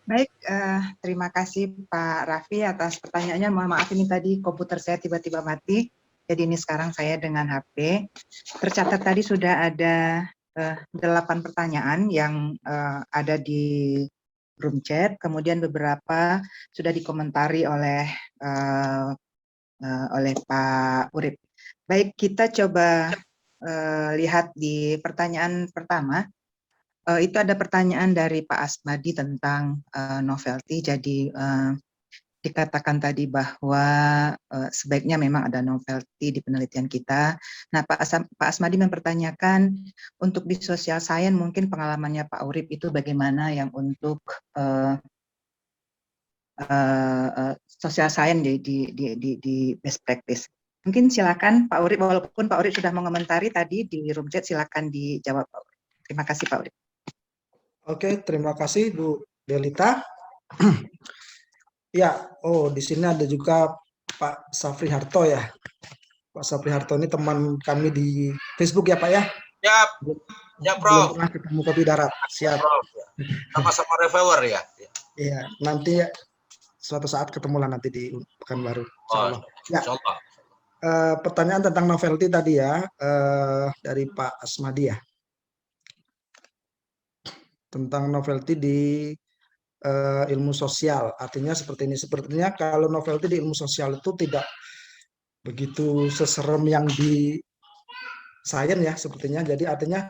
Baik, terima kasih Pak Raffi atas pertanyaannya. Mohon maaf ini tadi komputer saya tiba-tiba mati, jadi ini sekarang saya dengan HP. Tercatat tadi sudah ada 8 pertanyaan yang ada di room chat, kemudian beberapa sudah dikomentari oleh Pak Urip. Baik, kita coba lihat di pertanyaan pertama. Itu ada pertanyaan dari Pak Asmadi tentang novelty. Jadi dikatakan tadi bahwa sebaiknya memang ada novelty di penelitian kita. Nah, Pak Asmadi mempertanyakan untuk di social science mungkin pengalamannya Pak Urip itu bagaimana yang untuk social science di best practice. Mungkin silakan Pak Urip, walaupun Pak Urip sudah mengomentari tadi di room chat, silakan dijawab Pak Urip. Terima kasih Pak Urip. Oke, terima kasih Bu Delita. Ya, di sini ada juga Pak Safri Harto ya. Pak Safri Harto ini teman kami di Facebook ya Pak ya? Siap, ya Belum Prof. pernah ketemu kopi darat. Siap. Prof. Sama-sama reviewer ya. Iya, nanti suatu saat ketemulah nanti di Pekanbaru. Insyaallah. Ya. Insyaallah. Pertanyaan tentang novelty tadi ya, dari Pak Asmadi ya. Tentang novelty di ilmu sosial. Artinya seperti ini. Sepertinya kalau novelty di ilmu sosial itu tidak begitu seserem yang di sains ya sepertinya. Jadi artinya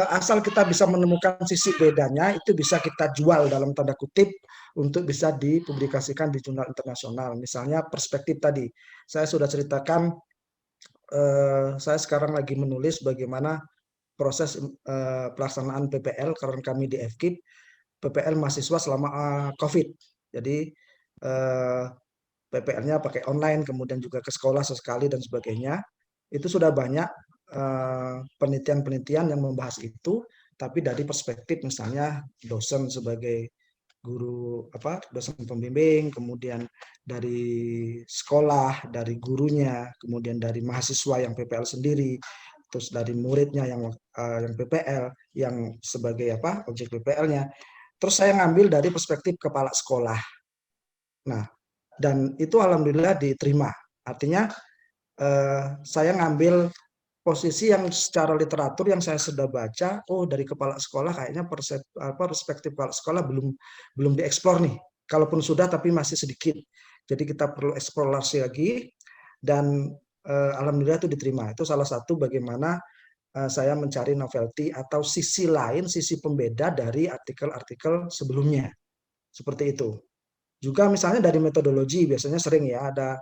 asal kita bisa menemukan sisi bedanya, itu bisa kita jual dalam tanda kutip untuk bisa dipublikasikan di jurnal internasional. Misalnya perspektif tadi, saya sudah ceritakan, saya sekarang lagi menulis bagaimana proses pelaksanaan PPL karena kami di FKIP, PPL mahasiswa selama COVID. Jadi PPL-nya pakai online, kemudian juga ke sekolah sesekali dan sebagainya. Itu sudah banyak penelitian-penelitian yang membahas itu, tapi dari perspektif misalnya dosen sebagai guru dosen pembimbing, kemudian dari sekolah, dari gurunya, kemudian dari mahasiswa yang PPL sendiri, terus dari muridnya yang PPL, yang sebagai objek PPL-nya. Terus saya ngambil dari perspektif kepala sekolah. Nah, dan itu alhamdulillah diterima. Artinya saya ngambil posisi yang secara literatur yang saya sudah baca, dari kepala sekolah kayaknya perspektif kepala sekolah belum dieksplor nih. Kalaupun sudah tapi masih sedikit. Jadi kita perlu eksplorasi lagi dan alhamdulillah itu diterima. Itu salah satu bagaimana saya mencari novelty atau sisi lain, sisi pembeda dari artikel-artikel sebelumnya. Seperti itu. Juga misalnya dari metodologi, biasanya sering ya ada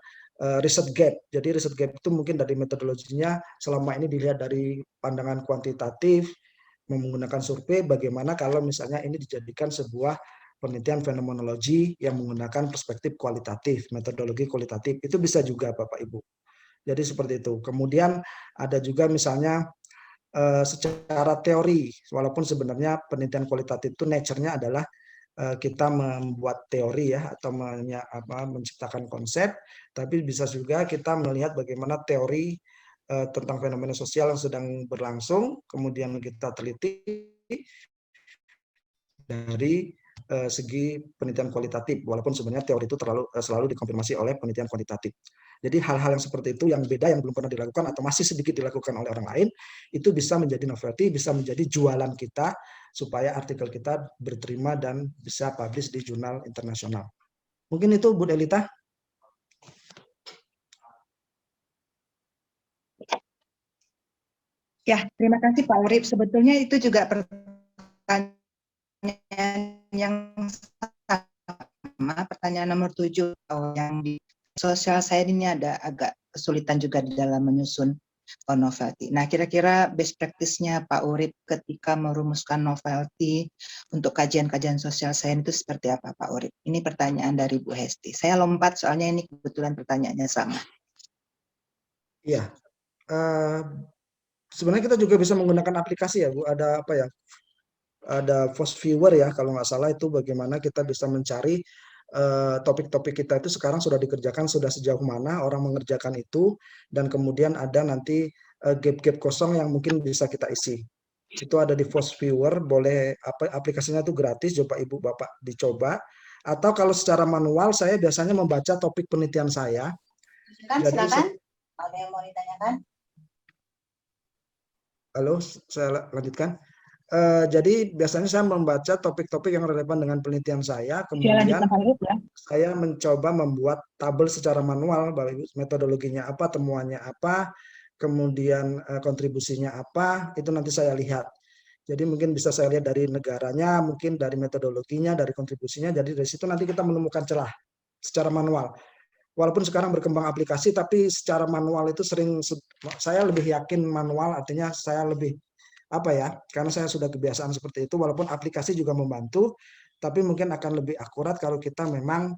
riset gap. Jadi riset gap itu mungkin dari metodologinya selama ini dilihat dari pandangan kuantitatif, menggunakan survei, bagaimana kalau misalnya ini dijadikan sebuah penelitian fenomenologi yang menggunakan perspektif kualitatif, metodologi kualitatif. Itu bisa juga Bapak Ibu. Jadi seperti itu. Kemudian ada juga misalnya secara teori, walaupun sebenarnya penelitian kualitatif itu nature-nya adalah kita membuat teori ya atau menciptakan konsep, tapi bisa juga kita melihat bagaimana teori tentang fenomena sosial yang sedang berlangsung, kemudian kita teliti dari segi penelitian kualitatif, walaupun sebenarnya teori itu selalu dikonfirmasi oleh penelitian kuantitatif. Jadi hal-hal yang seperti itu yang beda, yang belum pernah dilakukan atau masih sedikit dilakukan oleh orang lain, itu bisa menjadi novelty, bisa menjadi jualan kita supaya artikel kita diterima dan bisa publish di jurnal internasional. Mungkin itu Bu Delita. Ya, terima kasih Pak Urip. Sebetulnya itu juga pertanyaan yang sama, pertanyaan nomor 7 yang di social science ini ada agak kesulitan juga di dalam menyusun novelty. Nah, kira-kira best practice-nya Pak Urip ketika merumuskan novelty untuk kajian-kajian social science itu seperti apa Pak Urip? Ini pertanyaan dari Bu Hesti. Saya lompat soalnya ini kebetulan pertanyaannya sama. Iya. Sebenarnya kita juga bisa menggunakan aplikasi ya Bu. Ada ada Post Viewer ya kalau nggak salah, itu bagaimana kita bisa mencari topik-topik kita itu sekarang sudah dikerjakan, sudah sejauh mana orang mengerjakan itu, dan kemudian ada nanti gap-gap kosong yang mungkin bisa kita isi. Itu ada di Force Viewer, boleh aplikasinya itu gratis, coba Ibu Bapak dicoba. Atau kalau secara manual, saya biasanya membaca topik penelitian saya. Silakan. Ada yang mau ditanyakan? Halo, saya lanjutkan. Jadi biasanya saya membaca topik-topik yang relevan dengan penelitian saya, kemudian saya mencoba membuat tabel secara manual, Bapak Ibu, metodologinya apa, temuannya apa, kemudian kontribusinya apa, itu nanti saya lihat. Jadi mungkin bisa saya lihat dari negaranya, mungkin dari metodologinya, dari kontribusinya, jadi dari situ nanti kita menemukan celah secara manual. Walaupun sekarang berkembang aplikasi, tapi secara manual itu sering, saya lebih yakin manual, artinya saya lebih karena saya sudah kebiasaan seperti itu, walaupun aplikasi juga membantu, tapi mungkin akan lebih akurat kalau kita memang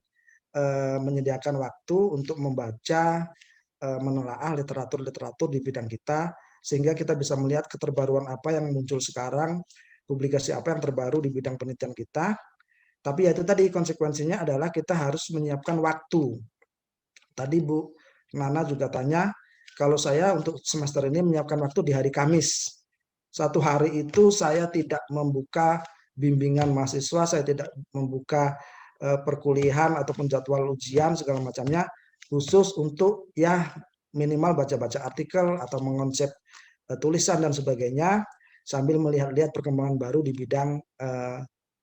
menyediakan waktu untuk membaca, menelaah literatur-literatur di bidang kita, sehingga kita bisa melihat keterbaruan apa yang muncul sekarang, publikasi apa yang terbaru di bidang penelitian kita. Tapi ya itu tadi, konsekuensinya adalah kita harus menyiapkan waktu. Tadi Bu Nana juga tanya, kalau saya untuk semester ini menyiapkan waktu di hari Kamis. Satu hari itu saya tidak membuka bimbingan mahasiswa, saya tidak membuka perkuliahan ataupun jadwal ujian segala macamnya, khusus untuk ya minimal baca-baca artikel atau mengonsep tulisan dan sebagainya, sambil melihat-lihat perkembangan baru di bidang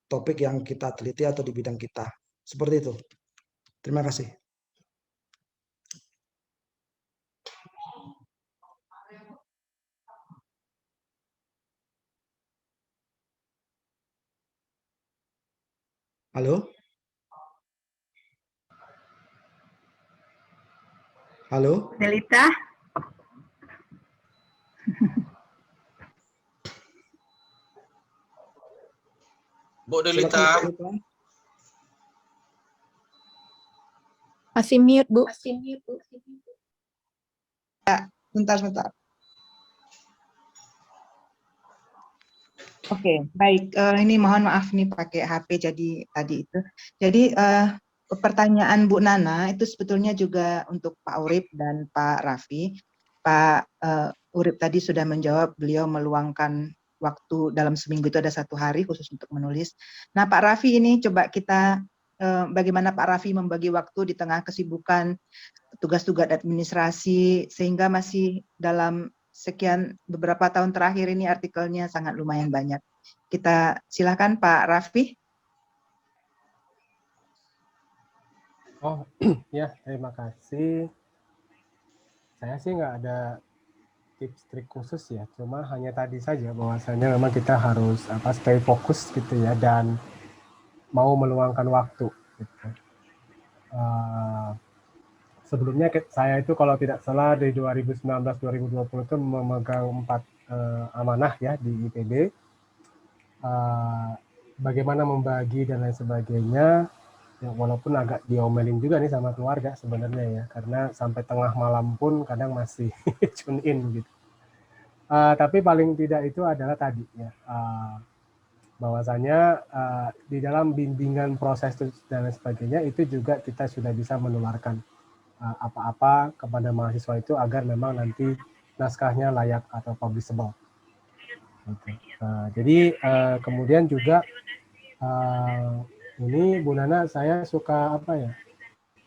topik yang kita teliti atau di bidang kita. Seperti itu. Terima kasih. Halo? Halo? Delita? Bu Delita. Masih mute, Bu. Sebentar. Oke, baik. Ini mohon maaf nih pakai HP jadi tadi itu. Jadi pertanyaan Bu Nana itu sebetulnya juga untuk Pak Urip dan Pak Raffi. Pak Urip tadi sudah menjawab, beliau meluangkan waktu dalam seminggu itu ada 1 hari khusus untuk menulis. Nah Pak Raffi ini coba kita bagaimana Pak Raffi membagi waktu di tengah kesibukan tugas-tugas administrasi sehingga masih dalam sekian beberapa tahun terakhir ini artikelnya sangat lumayan banyak. Kita silakan Pak Raffi. Oh ya, terima kasih. Saya sih nggak ada tips trik khusus ya, cuma hanya tadi saja bahwasanya memang kita harus stay fokus gitu ya, dan mau meluangkan waktu. Gitu. Sebelumnya saya itu kalau tidak salah di 2019-2020 itu memegang 4 amanah ya di IPB. Bagaimana membagi dan lain sebagainya, ya, walaupun agak diomelin juga nih sama keluarga sebenarnya ya, karena sampai tengah malam pun kadang masih tune in gitu. Tapi paling tidak itu adalah tadi ya, bahwasanya di dalam bimbingan proses dan lain sebagainya itu juga kita sudah bisa menularkan apa-apa kepada mahasiswa itu agar memang nanti naskahnya layak atau publishable. Gitu. Jadi kemudian juga ini Bu Nana, saya suka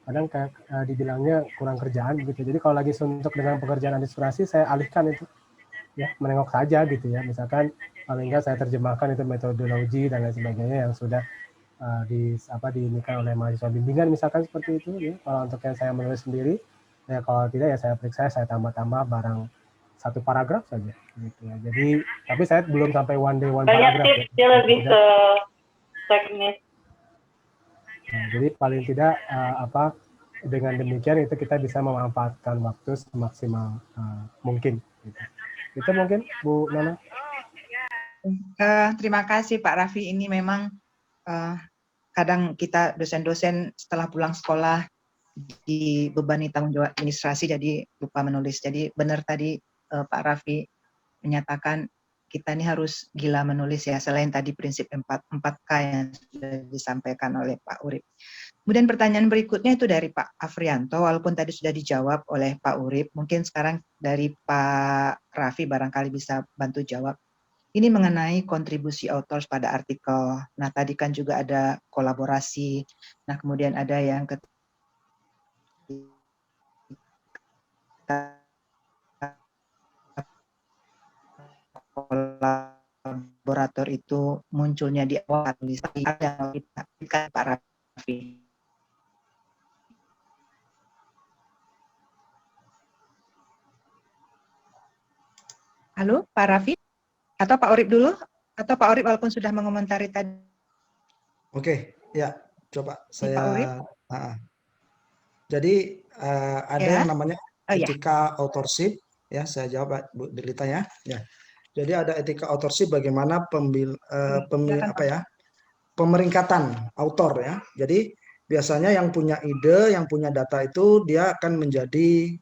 kadang kayak dibilangnya kurang kerjaan gitu. Jadi kalau lagi suntuk dengan pekerjaan administrasi, saya alihkan itu ya, menengok saja gitu ya. Misalkan paling enggak saya terjemahkan itu metodologi dan lain sebagainya yang sudah diinikan oleh mahasiswa bimbingan misalkan seperti itu ya. Kalau untuk yang saya menulis sendiri ya, kalau tidak ya saya periksa, saya tambah-tambah barang 1 paragraf saja gitu ya. Jadi tapi saya belum sampai one day one paragraf ya. Dia lebih ke teknis. Nah, jadi paling tidak dengan demikian itu kita bisa memanfaatkan waktu semaksimal mungkin gitu. Itu mungkin Bu Nana. Terima kasih Pak Raffi, ini memang kadang kita dosen-dosen setelah pulang sekolah dibebani tanggung jawab administrasi jadi lupa menulis. Jadi benar tadi Pak Raffi menyatakan kita ini harus gila menulis ya, selain tadi prinsip 4K yang sudah disampaikan oleh Pak Urip. Kemudian pertanyaan berikutnya itu dari Pak Afrianto, walaupun tadi sudah dijawab oleh Pak Urip, mungkin sekarang dari Pak Raffi barangkali bisa bantu jawab. Ini mengenai kontribusi authors pada artikel. Nah, tadi kan juga ada kolaborasi. Nah, kemudian ada yang ketiga, kolaborator itu munculnya di awal ada Pak Raffi. Halo, Pak Raffi? Atau Pak Urip dulu? Atau Pak Urip walaupun sudah mengomentari tadi? Oke, ya, coba Pak Urip? saya. Jadi ada Ya. yang namanya Oh ya. etika authorship, ya saya jawab Bu Delita ya. Ya. Jadi ada etika authorship bagaimana pemeringkatan autor ya. Jadi biasanya yang punya ide, yang punya data itu dia akan menjadi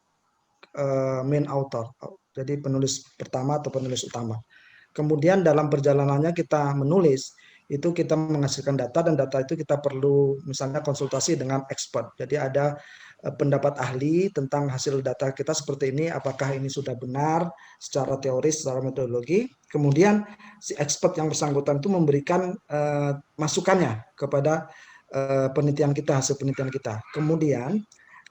main author. Jadi penulis pertama atau penulis utama. Kemudian dalam perjalanannya kita menulis, itu kita menghasilkan data dan data itu kita perlu misalnya konsultasi dengan expert. Jadi ada pendapat ahli tentang hasil data kita seperti ini, apakah ini sudah benar secara teoris, secara metodologi. Kemudian si expert yang bersangkutan itu memberikan masukannya kepada penelitian kita, hasil penelitian kita. Kemudian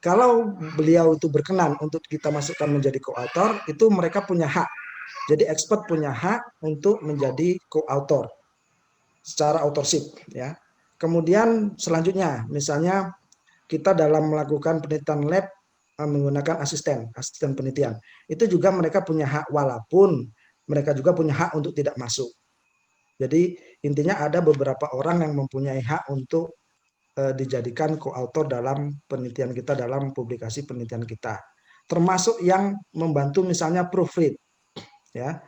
kalau beliau itu berkenan untuk kita masukkan menjadi co-author, itu mereka punya hak. Jadi expert punya hak untuk menjadi co-author secara authorship ya. Kemudian selanjutnya misalnya kita dalam melakukan penelitian lab menggunakan asisten penelitian. Itu juga mereka punya hak walaupun mereka juga punya hak untuk tidak masuk. Jadi intinya ada beberapa orang yang mempunyai hak untuk dijadikan co-author dalam penelitian kita, dalam publikasi penelitian kita. Termasuk yang membantu misalnya proofread ya.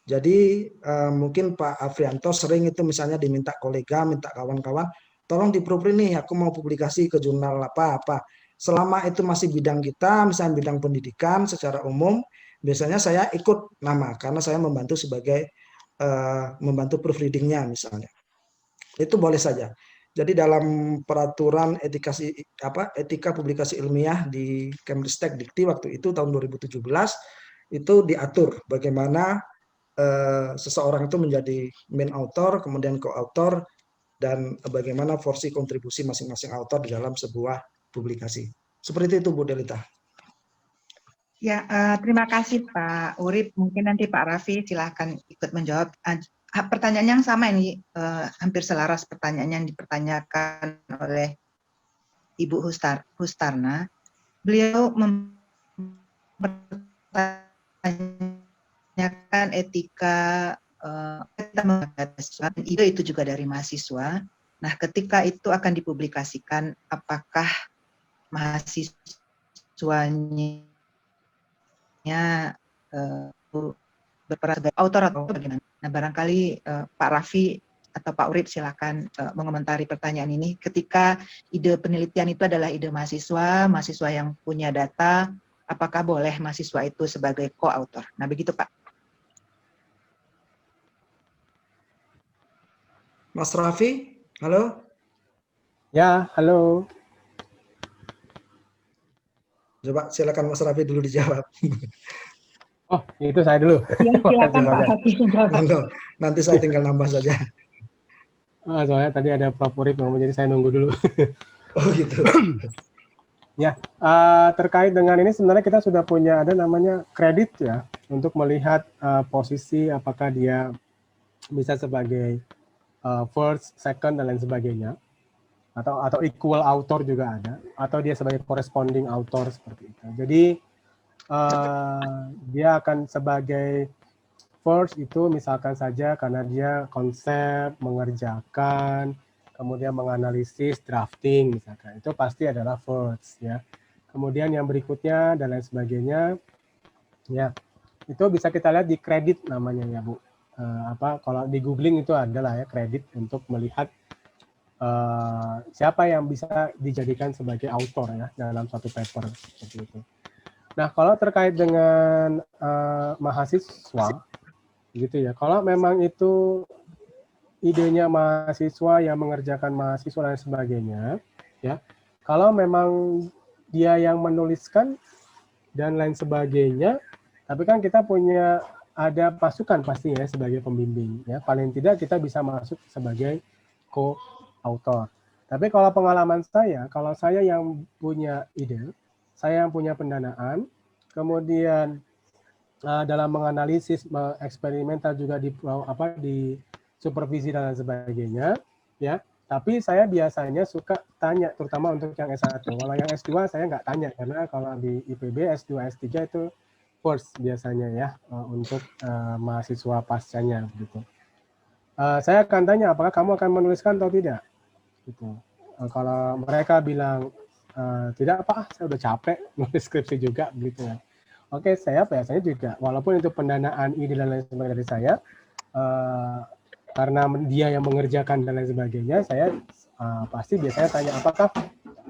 Jadi mungkin Pak Afrianto sering itu misalnya diminta kolega, minta kawan-kawan, tolong di-proofread nih, aku mau publikasi ke jurnal apa-apa. Selama itu masih bidang kita, misalnya bidang pendidikan secara umum, biasanya saya ikut nama karena saya membantu sebagai membantu proofreadingnya misalnya. Itu boleh saja. Jadi dalam peraturan etika publikasi ilmiah di Kemristek Dikti waktu itu tahun 2017 itu diatur bagaimana seseorang itu menjadi main author, kemudian co-author, dan bagaimana porsi kontribusi masing-masing author di dalam sebuah publikasi. Seperti itu Bu Delita. Ya, terima kasih Pak Urip. Mungkin nanti Pak Raffi silahkan ikut menjawab. Pertanyaan yang sama ini hampir selaras pertanyaan yang dipertanyakan oleh Ibu Hustarna. Beliau mempertanyakan etika ide itu juga dari mahasiswa. Nah, ketika itu akan dipublikasikan, apakah mahasiswanya berperan sebagai autor atau bagaimana? Nah, barangkali Pak Raffi atau Pak Urip silakan mengomentari pertanyaan ini. Ketika ide penelitian itu adalah ide mahasiswa, mahasiswa yang punya data, apakah boleh mahasiswa itu sebagai co-author? Nah, begitu Pak. Mas Raffi, halo? Ya, halo. Coba silakan Mas Raffi dulu dijawab. Oh, itu saya dulu. Ya, silakan Pak Raffi menjawab. Nanti saya tinggal nambah saja. Soalnya tadi ada Prof. Urip ngomong, jadi saya nunggu dulu. Oh gitu. Ya, terkait dengan ini sebenarnya kita sudah punya ada namanya kredit ya untuk melihat posisi apakah dia bisa sebagai first, second dan lain sebagainya, atau equal author juga ada, atau dia sebagai corresponding author seperti itu. Jadi dia akan sebagai first itu misalkan saja karena dia konsep, mengerjakan, kemudian menganalisis, drafting misalkan, itu pasti adalah first ya. Kemudian yang berikutnya dan lain sebagainya, ya itu bisa kita lihat di kredit namanya ya Bu. Kalau di googling itu adalah ya kredit untuk melihat siapa yang bisa dijadikan sebagai author ya dalam suatu paper seperti itu. Nah kalau terkait dengan mahasiswa, gitu ya. Kalau memang itu idenya mahasiswa yang mengerjakan mahasiswa dan sebagainya, ya. Kalau memang dia yang menuliskan dan lain sebagainya, tapi kan kita punya ada pasukan pasti ya sebagai pembimbing ya. Paling tidak kita bisa masuk sebagai co-author. Tapi kalau pengalaman saya, kalau saya yang punya ide, saya yang punya pendanaan, kemudian dalam menganalisis, eksperimental juga di supervisi dan lain sebagainya, ya. Tapi saya biasanya suka tanya, terutama untuk yang S1. Kalau yang S2 saya nggak tanya, karena kalau di IPB S2, S3 itu first biasanya ya, untuk mahasiswa pascanya gitu. Saya akan tanya, apakah kamu akan menuliskan atau tidak? Gitu. Kalau mereka bilang tidak Pak, saya udah capek nulis skripsi juga gitu ya. Oke, saya biasanya juga, walaupun itu pendanaan ide dan lain sebagainya dari saya, karena dia yang mengerjakan dan lain sebagainya, saya pasti biasanya tanya, apakah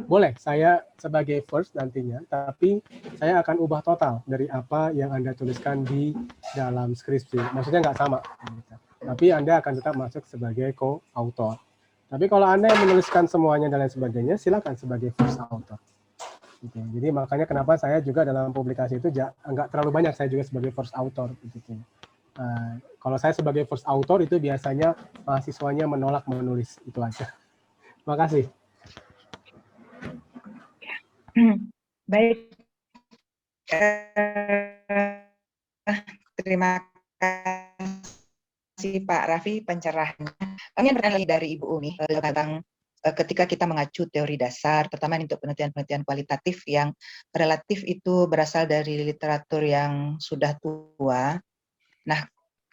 boleh saya sebagai first nantinya, tapi saya akan ubah total dari apa yang Anda tuliskan di dalam skripsi. Maksudnya nggak sama, gitu. Tapi Anda akan tetap masuk sebagai co-author. Tapi kalau Anda yang menuliskan semuanya dan lain sebagainya, silakan sebagai first author. Gitu. Jadi makanya kenapa saya juga dalam publikasi itu nggak terlalu banyak saya juga sebagai first author. Gitu. Kalau saya sebagai first author itu biasanya mahasiswanya menolak menulis, itu aja. Terima kasih. Baik, terima kasih Pak Raffi pencerahannya. Kami bertanya dari Ibu Umi tentang ketika kita mengacu teori dasar, terutama untuk penelitian-penelitian kualitatif yang relatif itu berasal dari literatur yang sudah tua. Nah,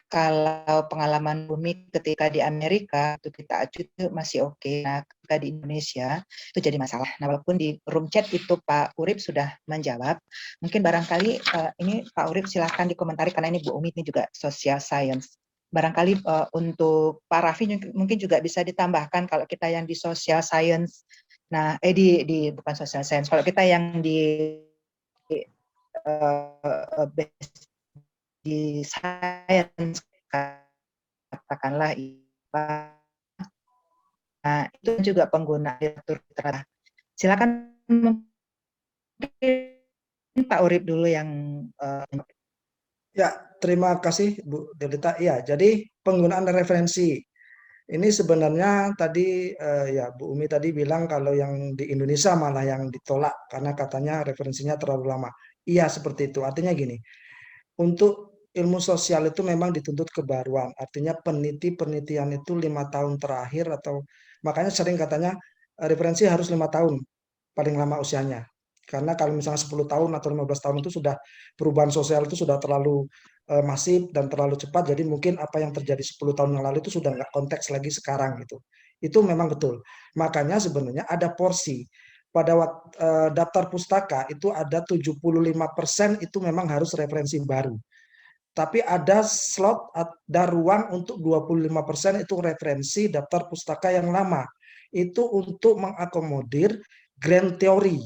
kalau pengalaman Bumi ketika di Amerika itu kita acu itu masih oke. Nah, ketika di Indonesia itu jadi masalah. Nah, walaupun di room chat itu Pak Urip sudah menjawab, mungkin barangkali ini Pak Urip silahkan dikomentari karena ini Bu Umi ini juga social science. Barangkali untuk Pak Raffi mungkin juga bisa ditambahkan kalau kita yang di social science. Nah, bukan social science. Kalau kita yang di sains katakanlah IPA, nah itu juga pengguna literatur. Silakan mungkin Pak Urip dulu yang Ya, terima kasih Bu Delita. Ya, jadi penggunaan referensi ini sebenarnya tadi ya Bu Umi tadi bilang kalau yang di Indonesia malah yang ditolak karena katanya referensinya terlalu lama. Iya seperti itu. Artinya gini, untuk ilmu sosial itu memang dituntut kebaruan. Artinya penelitian itu 5 tahun terakhir atau makanya sering katanya referensi harus 5 tahun paling lama usianya. Karena kalau misalnya 10 tahun atau 15 tahun itu sudah perubahan sosial itu sudah terlalu masif dan terlalu cepat. Jadi mungkin apa yang terjadi 10 tahun yang lalu itu sudah nggak konteks lagi sekarang gitu. Itu memang betul. Makanya sebenarnya ada porsi pada daftar pustaka itu ada 75% itu memang harus referensi baru. Tapi ada slot, ada ruang untuk 25% itu referensi daftar pustaka yang lama. Itu untuk mengakomodir grand theory.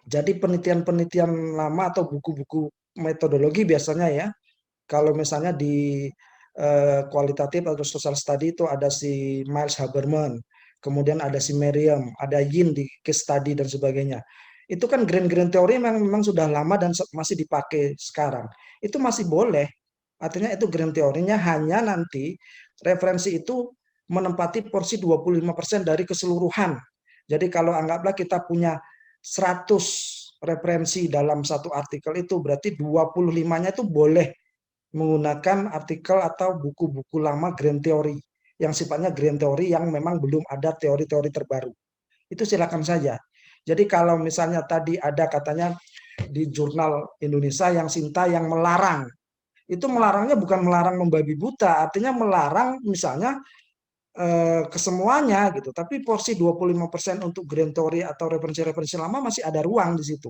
Jadi penelitian-penelitian lama atau buku-buku metodologi biasanya ya, kalau misalnya di kualitatif atau social study itu ada si Miles Haberman, kemudian ada si Merriam, ada Yin di case study dan sebagainya. Itu kan grand teori memang sudah lama dan masih dipakai sekarang. Itu masih boleh. Artinya itu grand teorinya hanya nanti referensi itu menempati porsi 25% dari keseluruhan. Jadi kalau anggaplah kita punya 100 referensi dalam satu artikel itu berarti 25-nya itu boleh menggunakan artikel atau buku-buku lama grand theory yang sifatnya grand theory yang memang belum ada teori-teori terbaru. Itu silakan saja. Jadi kalau misalnya tadi ada katanya di jurnal Indonesia yang Sinta yang melarang, itu melarangnya bukan melarang membabi buta, artinya melarang misalnya kesemuanya gitu, tapi porsi 25% untuk grand theory atau referensi-referensi lama masih ada ruang di situ.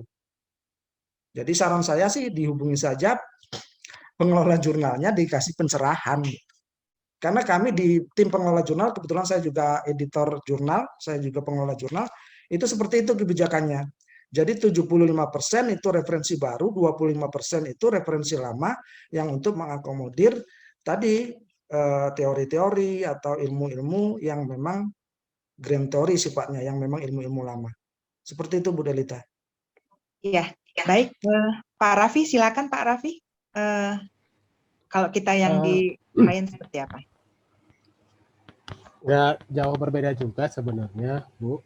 Jadi saran saya sih dihubungi saja pengelola jurnalnya dikasih pencerahan. Karena kami di tim pengelola jurnal, kebetulan saya juga editor jurnal, saya juga pengelola jurnal, itu seperti itu kebijakannya. Jadi 75% itu referensi baru, 25% itu referensi lama yang untuk mengakomodir tadi teori-teori atau ilmu-ilmu yang memang grand theory sifatnya, yang memang ilmu-ilmu lama. Seperti itu Bu Delita. Iya, baik. Pak Raffi, silakan Pak Raffi. Kalau kita yang di lain seperti apa? Nggak jauh berbeda juga sebenarnya, Bu.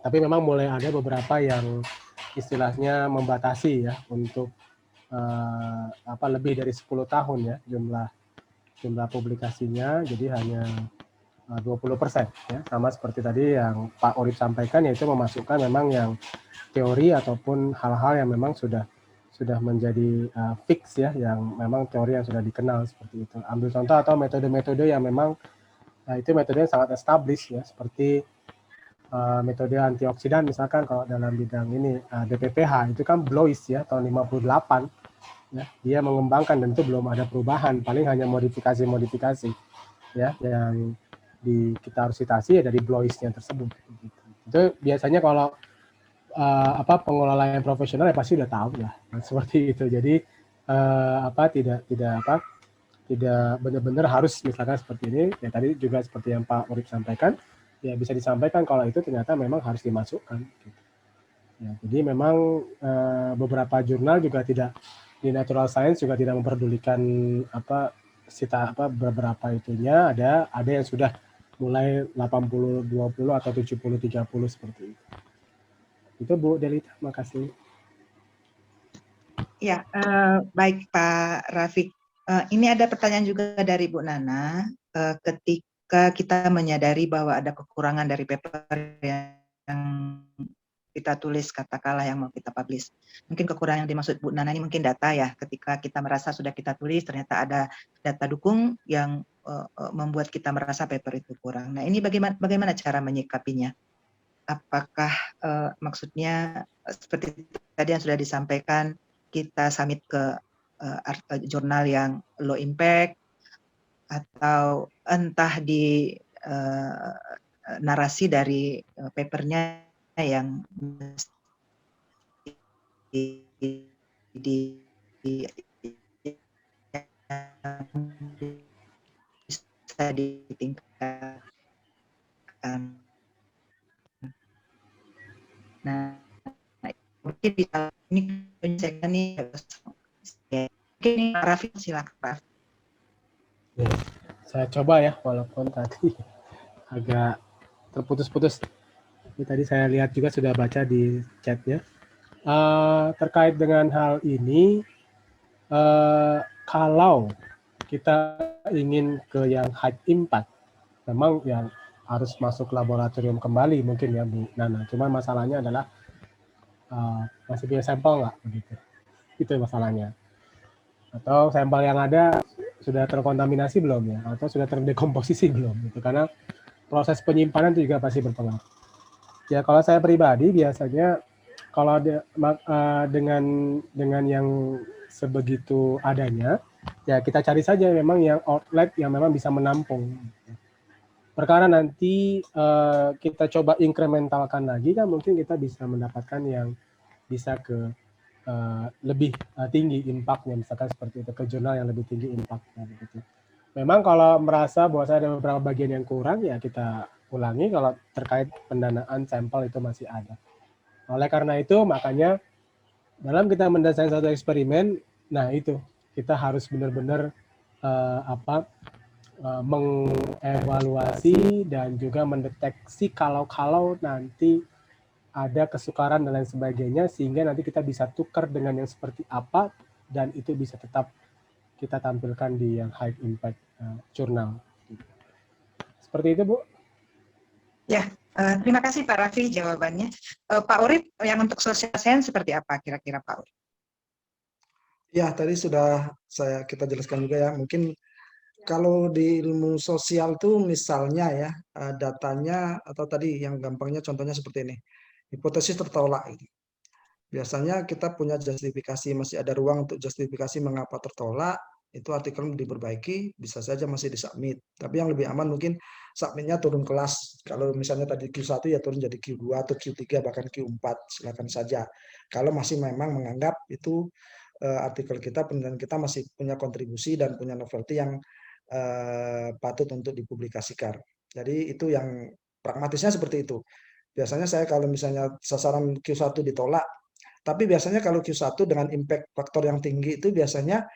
Tapi memang mulai ada beberapa yang istilahnya membatasi ya untuk lebih dari 10 tahun ya jumlah publikasinya, jadi hanya 20% ya, sama seperti tadi yang Pak Urip sampaikan, yaitu memasukkan memang yang teori ataupun hal-hal yang memang sudah menjadi fix ya, yang memang teori yang sudah dikenal seperti itu. Ambil contoh atau metode-metode yang memang itu metode yang sangat established ya, seperti metode antioksidan misalkan kalau dalam bidang ini BPPH itu kan Blois ya tahun 58 ya, dia mengembangkan dan itu belum ada perubahan, paling hanya modifikasi ya yang kita harus citasi ya dari Blois-nya tersebut. Itu biasanya kalau pengelola yang profesional ya pasti udah tahu lah seperti itu. Jadi tidak benar-benar harus misalkan seperti ini. Ya tadi juga seperti yang Pak Urip sampaikan, ya bisa disampaikan kalau itu ternyata memang harus dimasukkan. Gitu. Ya, jadi memang beberapa jurnal juga tidak di Natural Science juga tidak memperdulikan beberapa itunya, ada yang sudah mulai 80-20 atau 70-30 seperti itu. Itu Bu Delita, makasih. Ya, baik Pak Rafiq. Ini ada pertanyaan juga dari Bu Nana. Ketika kita menyadari bahwa ada kekurangan dari paper yang kita tulis, katakanlah yang mau kita publish. Mungkin kekurangan yang dimaksud Bu Nana ini mungkin data ya. Ketika kita merasa sudah kita tulis, ternyata ada data dukung yang membuat kita merasa paper itu kurang. Nah, ini bagaimana cara menyikapinya? Apakah maksudnya seperti tadi yang sudah disampaikan, kita submit ke jurnal yang low impact, atau entah di narasi dari papernya yang bisa ditingkatkan. Nah, mungkin bisa ini pencegahan nih. Oke, ini Pak Rafiq, silakan Pak. Ya, saya coba ya, walaupun tadi agak terputus-putus. Ini tadi saya lihat juga sudah baca di chatnya. Terkait dengan hal ini, kalau kita ingin ke yang high impact, memang yang harus masuk laboratorium kembali mungkin ya Bu Nana. Cuma masalahnya adalah masih punya sampel nggak begitu? Itu masalahnya. Atau sampel yang ada sudah terkontaminasi belum ya? Atau sudah terdekomposisi belum? Gitu. Karena proses penyimpanan itu juga pasti berpengaruh. Ya kalau saya pribadi biasanya kalau dengan yang sebegitu adanya, ya kita cari saja memang yang outlet yang memang bisa menampung. Perkara nanti kita coba incrementalkan lagi kan mungkin kita bisa mendapatkan yang bisa ke lebih tinggi impact-nya, misalkan seperti itu, ke jurnal yang lebih tinggi impact-nya begitu. Memang kalau merasa bahwa saya ada beberapa bagian yang kurang, ya kita ulangi kalau terkait pendanaan sampel itu masih ada. Oleh karena itu, makanya dalam kita mendesain satu eksperimen, nah itu, kita harus benar-benar mengevaluasi dan juga mendeteksi kalau nanti ada kesukaran dan lain sebagainya, sehingga nanti kita bisa tukar dengan yang seperti apa, dan itu bisa tetap kita tampilkan di yang high impact jurnal. Seperti itu, Bu. Ya, terima kasih Pak Raffi jawabannya. Pak Urip, yang untuk social science seperti apa kira-kira Pak Urip? Ya, tadi sudah kita jelaskan juga ya. Mungkin kalau di ilmu sosial tuh misalnya ya, datanya atau tadi yang gampangnya contohnya seperti ini. Hipotesis tertolak. Biasanya kita punya justifikasi, masih ada ruang untuk justifikasi mengapa tertolak, itu artikel diperbaiki, bisa saja masih disubmit. Tapi yang lebih aman mungkin submitnya turun kelas. Kalau misalnya tadi Q1 ya turun jadi Q2 atau Q3 bahkan Q4, silakan saja. Kalau masih memang menganggap itu artikel kita, penelitian kita masih punya kontribusi dan punya novelty yang patut untuk dipublikasikan. Jadi itu yang pragmatisnya seperti itu. Biasanya saya kalau misalnya sasaran Q1 ditolak, tapi biasanya kalau Q1 dengan impact faktor yang tinggi itu biasanya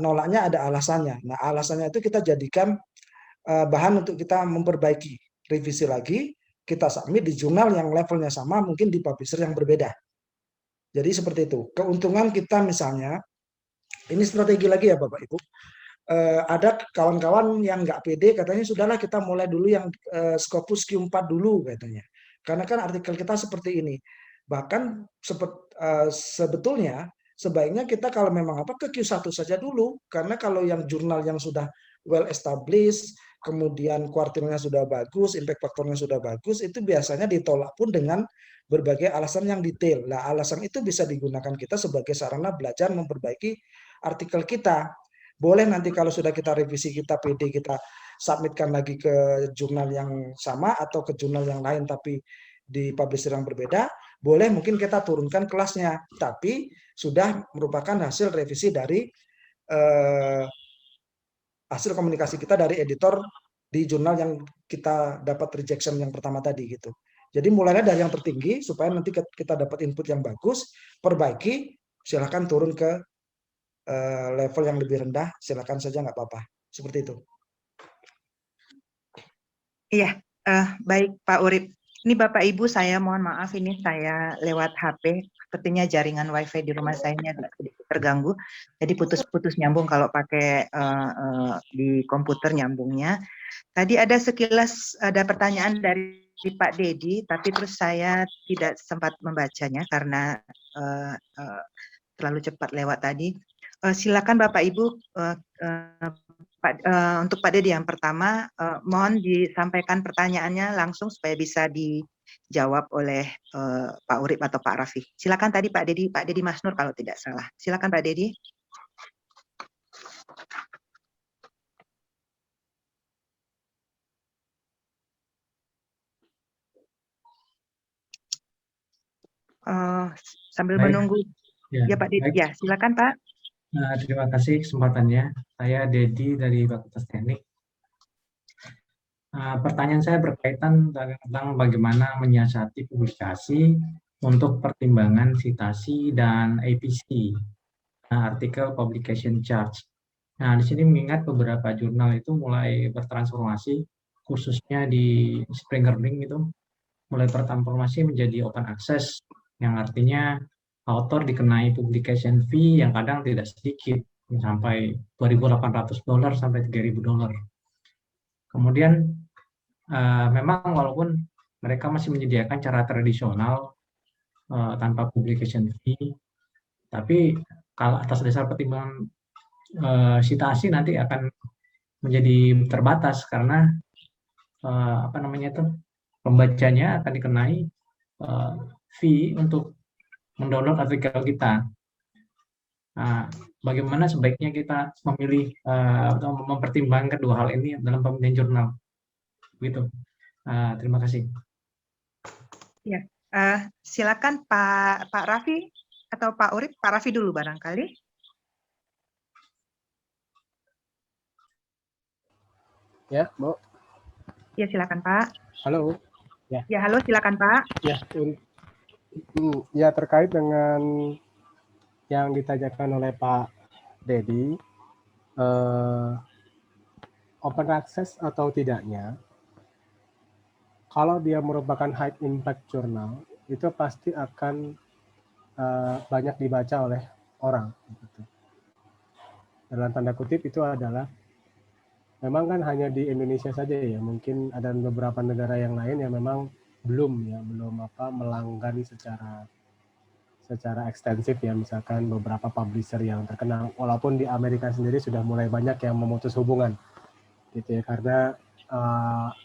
nolaknya ada alasannya. Nah, alasannya itu kita jadikan bahan untuk kita memperbaiki, revisi lagi, kita submit di jurnal yang levelnya sama, mungkin di publisher yang berbeda. Jadi seperti itu. Keuntungan kita misalnya, ini strategi lagi ya Bapak Ibu. Ada kawan-kawan yang nggak pede, katanya sudahlah kita mulai dulu yang Scopus Q4 dulu katanya. Karena kan artikel kita seperti ini. Bahkan sebetulnya sebaiknya kita kalau memang ke Q1 saja dulu, karena kalau yang jurnal yang sudah well established, kemudian kuartilnya sudah bagus, impact faktornya sudah bagus, itu biasanya ditolak pun dengan berbagai alasan yang detail. Nah, alasan itu bisa digunakan kita sebagai sarana belajar memperbaiki artikel kita. Boleh nanti kalau sudah kita revisi, kita PD, kita submitkan lagi ke jurnal yang sama atau ke jurnal yang lain tapi di publisher yang berbeda, boleh mungkin kita turunkan kelasnya, tapi sudah merupakan hasil revisi dari hasil komunikasi kita dari editor di jurnal yang kita dapat rejection yang pertama tadi gitu. Jadi mulainya dari yang tertinggi supaya nanti kita dapat input yang bagus, perbaiki, silahkan turun ke level yang lebih rendah, silakan saja nggak apa-apa. Seperti itu. Iya, baik Pak Urip. Ini Bapak Ibu, saya mohon maaf ini saya lewat HP. Sepertinya jaringan WiFi di rumah saya ini agak sedikit terganggu. Jadi putus-putus nyambung kalau pakai di komputer nyambungnya. Tadi ada sekilas ada pertanyaan dari Pak Dedi, tapi terus saya tidak sempat membacanya karena terlalu cepat lewat tadi. Silakan Bapak Ibu, untuk Pak Dedi yang pertama, mohon disampaikan pertanyaannya langsung supaya bisa dijawab oleh Pak Urip atau Pak Raffi. Silakan tadi Pak Dedi Masnur kalau tidak salah. Silakan Pak Dedi. Sambil Baik. menunggu. Ya Pak Dedi, ya silakan Pak. Terima kasih kesempatannya. Saya Dedi dari Fakultas Teknik. Pertanyaan saya berkaitan tentang bagaimana menyiasati publikasi untuk pertimbangan citasi dan APC, artikel publication charge. Nah, di sini mengingat beberapa jurnal itu mulai bertransformasi, khususnya di Springer Link itu mulai bertransformasi menjadi open access, yang artinya author dikenai publication fee yang kadang tidak sedikit, sampai $2.800 sampai $3.000. Kemudian memang walaupun mereka masih menyediakan cara tradisional tanpa publication fee, tapi kalau atas dasar pertimbangan citasi nanti akan menjadi terbatas karena pembacanya akan dikenai fee untuk mendownload artikel kita. Bagaimana sebaiknya kita memilih atau mempertimbangkan kedua hal ini dalam pemilihan jurnal? Begitu. Terima kasih. Ya, silakan Pak Raffi atau Pak Urip. Pak Raffi dulu barangkali. Ya, Bu. Ya, silakan Pak. Halo. Ya, halo, silakan Pak. Ya, terkait dengan yang ditanyakan oleh Pak Dedi, open access atau tidaknya, kalau dia merupakan high impact journal, itu pasti akan banyak dibaca oleh orang. Gitu. Dalam tanda kutip itu adalah, memang kan hanya di Indonesia saja ya, mungkin ada beberapa negara yang lain yang memang belum melanggani secara ekstensif ya, misalkan beberapa publisher yang terkenal, walaupun di Amerika sendiri sudah mulai banyak yang memutus hubungan gitu ya, karena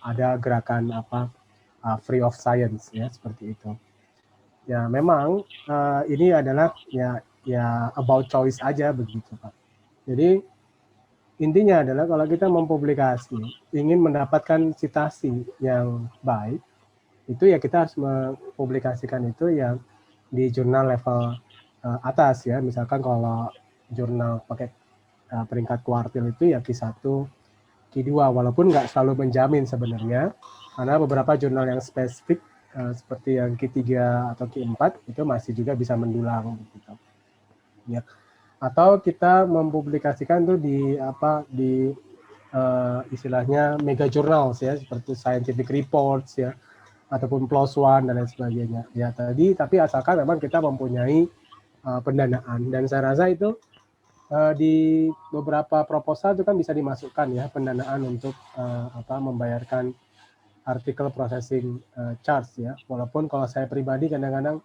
ada gerakan free of science ya, seperti itu ya. Memang ini adalah ya about choice aja begitu Pak. Jadi intinya adalah kalau kita mempublikasi ingin mendapatkan citasi yang baik, itu ya kita harus mempublikasikan itu yang di jurnal level atas ya. Misalkan kalau jurnal pakai peringkat kuartil itu ya Q1, Q2, walaupun nggak selalu menjamin sebenarnya, karena beberapa jurnal yang spesifik seperti yang Q3 atau Q4 itu masih juga bisa mendulang gitu. Ya. Atau kita mempublikasikan tuh di istilahnya mega journals ya, seperti scientific reports ya, ataupun PLOS ONE dan lain sebagainya. Ya tapi asalkan memang kita mempunyai pendanaan, dan saya rasa itu di beberapa proposal itu kan bisa dimasukkan ya pendanaan untuk membayarkan artikel processing charge ya. Walaupun kalau saya pribadi kadang-kadang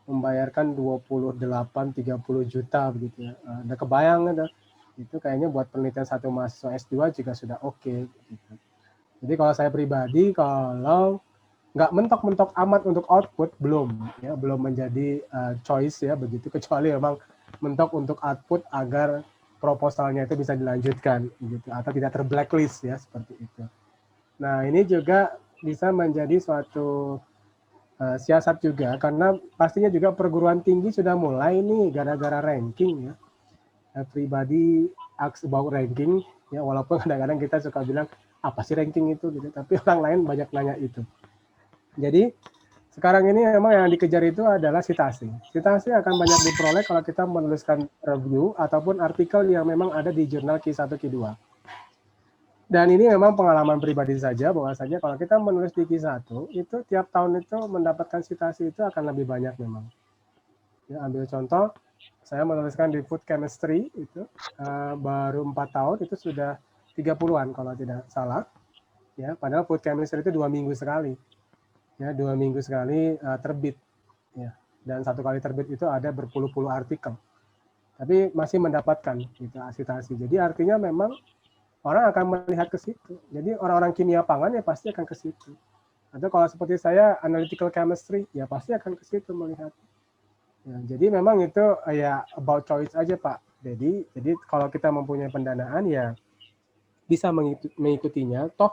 membayarkan 28-30 juta begitu ya. Udah kebayang itu kayaknya buat penelitian satu mahasiswa S2 juga sudah oke gitu. Jadi kalau saya pribadi, kalau nggak mentok-mentok amat untuk output, belum menjadi choice ya begitu, kecuali memang mentok untuk output agar proposalnya itu bisa dilanjutkan gitu, atau tidak terblacklist ya, seperti itu. Nah, ini juga bisa menjadi suatu siasat juga, karena pastinya juga perguruan tinggi sudah mulai nih gara-gara ranking ya. Everybody asks about ranking ya, walaupun kadang-kadang kita suka bilang apa sih ranking itu gitu, tapi orang lain banyak nanya itu. Jadi sekarang ini memang yang dikejar itu adalah citasi. Citasi akan banyak diperoleh kalau kita menuliskan review ataupun artikel yang memang ada di jurnal Q1, Q2. Dan ini memang pengalaman pribadi saja, bahwasanya kalau kita menulis di Q1, itu tiap tahun itu mendapatkan citasi itu akan lebih banyak memang. Ya, ambil contoh, saya menuliskan di food chemistry itu baru 4 tahun itu sudah 30-an kalau tidak salah. Ya, padahal food chemistry itu 2 minggu sekali. Ya, 2 minggu sekali terbit. Ya, dan satu kali terbit itu ada berpuluh-puluh artikel. Tapi masih mendapatkan gitu, citasi. Jadi artinya memang orang akan melihat ke situ. Jadi orang-orang kimia pangan ya pasti akan ke situ. Atau kalau seperti saya analytical chemistry ya pasti akan ke situ melihat. Ya, jadi memang itu ya about choice aja Pak. Jadi kalau kita mempunyai pendanaan ya bisa mengikutinya. Toh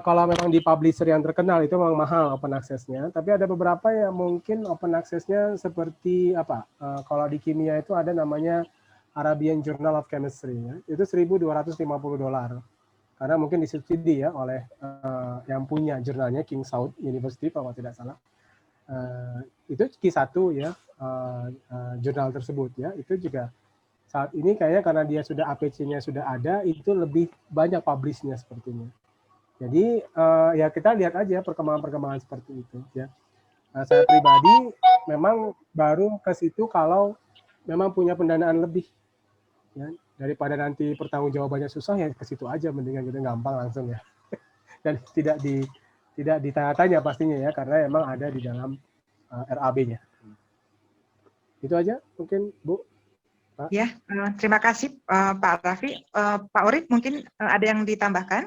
kalau memang di publisher yang terkenal itu memang mahal open access-nya. Tapi ada beberapa yang mungkin open access-nya seperti apa? Kalau di kimia itu ada namanya Arabian Journal of Chemistry ya. Itu $1.250. Karena mungkin disubsidi ya oleh yang punya jurnalnya King Saud University kalau tidak salah. Itu Q1 ya, jurnal tersebut ya, itu juga saat ini kayaknya karena dia sudah APC-nya sudah ada, itu lebih banyak publish-nya sepertinya. Jadi ya kita lihat aja perkembangan-perkembangan seperti itu ya. Saya pribadi memang baru ke situ kalau memang punya pendanaan lebih ya, daripada nanti pertanggungjawabannya susah ya ke situ aja, mendingan kita gampang langsung ya. Dan tidak ditanya-tanya pastinya ya, karena memang ada di dalam RAB-nya. Itu aja mungkin Bu. Pak. Ya, terima kasih Pak Raffi. Pak Urip mungkin ada yang ditambahkan?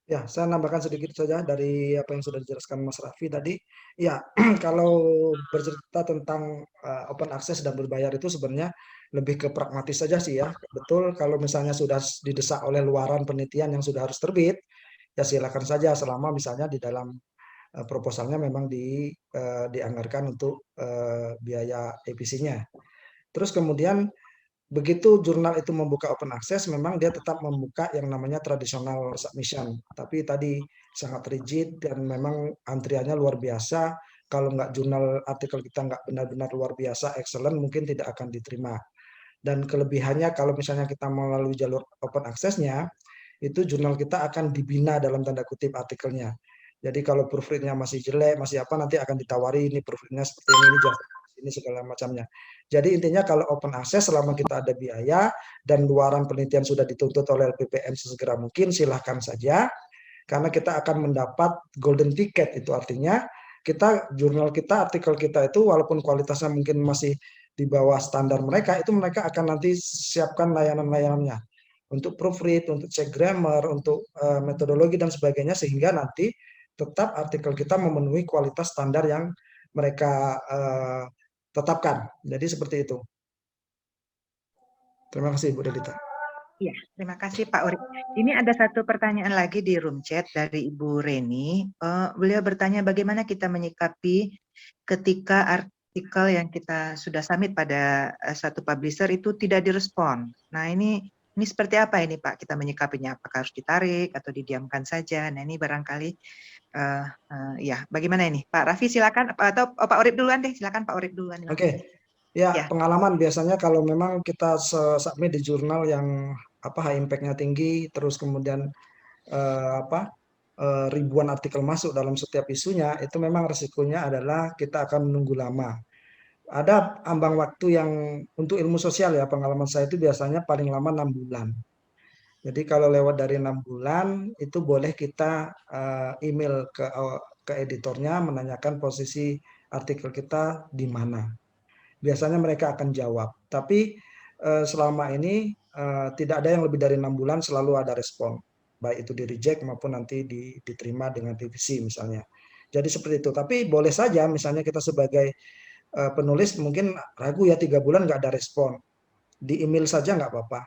Ya, saya nambahkan sedikit saja dari apa yang sudah dijelaskan Mas Raffi tadi. Ya, kalau bercerita tentang open access dan berbayar itu sebenarnya lebih ke pragmatis saja sih ya. Betul, kalau misalnya sudah didesak oleh luaran penelitian yang sudah harus terbit, ya silakan saja selama misalnya di dalam proposalnya memang dianggarkan untuk biaya APC-nya. Terus kemudian begitu jurnal itu membuka open access, memang dia tetap membuka yang namanya traditional submission. Tapi tadi sangat rigid dan memang antriannya luar biasa. Kalau nggak jurnal artikel kita nggak benar-benar luar biasa, excellent, mungkin tidak akan diterima. Dan kelebihannya kalau misalnya kita melalui jalur open access-nya, itu jurnal kita akan dibina dalam tanda kutip artikelnya. Jadi kalau proofread-nya masih jelek, masih apa, nanti akan ditawari ini proofread-nya seperti ini segala macamnya. Jadi intinya kalau open access selama kita ada biaya dan luaran penelitian sudah dituntut oleh LPPM sesegera mungkin, silahkan saja. Karena kita akan mendapat golden ticket, itu artinya jurnal kita, artikel kita itu walaupun kualitasnya mungkin masih di bawah standar mereka, itu mereka akan nanti siapkan layanan-layanannya untuk proofread, untuk cek grammar, untuk metodologi dan sebagainya, sehingga nanti tetap artikel kita memenuhi kualitas standar yang mereka tetapkan. Jadi seperti itu. Terima kasih Bu Delita. Iya, terima kasih Pak Urip. Ini ada satu pertanyaan lagi di room chat dari Ibu Reni. Beliau bertanya bagaimana kita menyikapi ketika artikel yang kita sudah submit pada satu publisher itu tidak direspon. Nah ini seperti apa ini Pak kita menyikapinya? Apakah harus ditarik atau didiamkan saja? Nah ini barangkali ya bagaimana ini Pak Raffi silakan atau Pak Urip duluan deh, silakan Pak Urip duluan. Oke. Ya, Ya. pengalaman biasanya kalau memang kita submit di jurnal yang high impact-nya tinggi, terus kemudian ribuan artikel masuk dalam setiap isunya, itu memang resikonya adalah kita akan menunggu lama. Ada ambang waktu yang untuk ilmu sosial ya, pengalaman saya itu biasanya paling lama 6 bulan. Jadi kalau lewat dari 6 bulan, itu boleh kita email ke editornya menanyakan posisi artikel kita di mana. Biasanya mereka akan jawab. Tapi selama ini tidak ada yang lebih dari 6 bulan selalu ada respon. Baik itu di reject maupun nanti diterima dengan revisi misalnya. Jadi seperti itu. Tapi boleh saja misalnya kita sebagai penulis mungkin ragu ya 3 bulan nggak ada respon. Di email saja nggak apa-apa.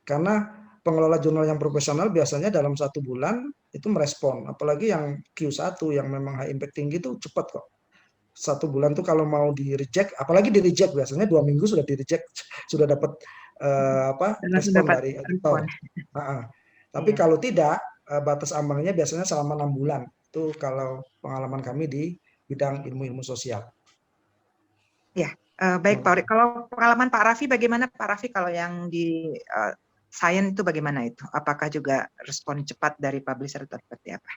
Karena pengelola jurnal yang profesional biasanya dalam 1 bulan itu merespon. Apalagi yang Q1 yang memang high impact tinggi itu cepat kok. 1 bulan tuh kalau mau di reject, apalagi di reject biasanya 2 minggu sudah di reject, sudah dapat respon dari editor. Tapi kalau tidak, batas ambangnya biasanya selama 6 bulan. Itu kalau pengalaman kami di bidang ilmu-ilmu sosial. Ya, baik Pak Urip. Kalau pengalaman Pak Raffi bagaimana Pak Raffi kalau yang di Science itu bagaimana itu? Apakah juga respon cepat dari publisher atau seperti apa?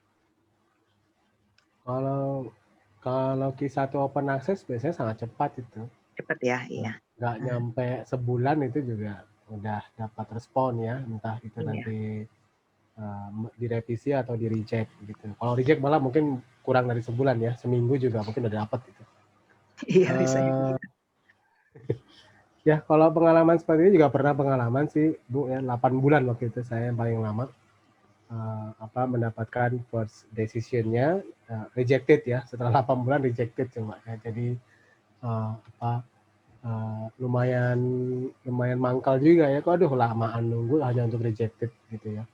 Kalau Q1 open access biasanya sangat cepat itu. Cepat ya, iya. Nggak nyampe sebulan itu juga udah dapat respon ya, entah itu Iya. nanti direvisi atau di reject gitu. Kalau reject malah mungkin kurang dari sebulan ya, seminggu juga mungkin udah dapat gitu. Iya, bisa gitu. Ya, kalau pengalaman seperti ini juga pernah pengalaman sih, Bu, ya 8 bulan waktu itu saya yang paling lama mendapatkan first decision-nya rejected ya, setelah 8 bulan rejected cuma ya. Jadi lumayan mangkal juga ya, kok aduh lamaan nunggu hanya untuk rejected gitu ya.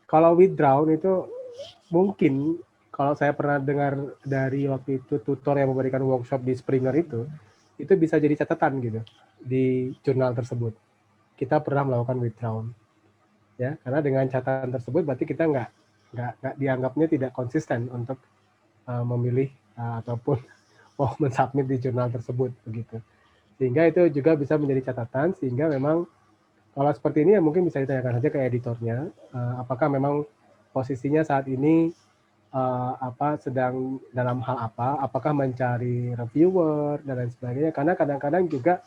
Kalau withdrawn itu mungkin kalau saya pernah dengar dari waktu itu tutor yang memberikan workshop di Springer itu bisa jadi catatan gitu di jurnal tersebut. Kita pernah melakukan withdrawn, ya, karena dengan catatan tersebut berarti kita nggak dianggapnya tidak konsisten untuk memilih ataupun mau mensubmit di jurnal tersebut begitu. Sehingga itu juga bisa menjadi catatan, sehingga memang kalau seperti ini ya mungkin bisa ditanyakan saja ke editornya, apakah memang posisinya saat ini sedang dalam hal apa, apakah mencari reviewer dan lain sebagainya, karena kadang-kadang juga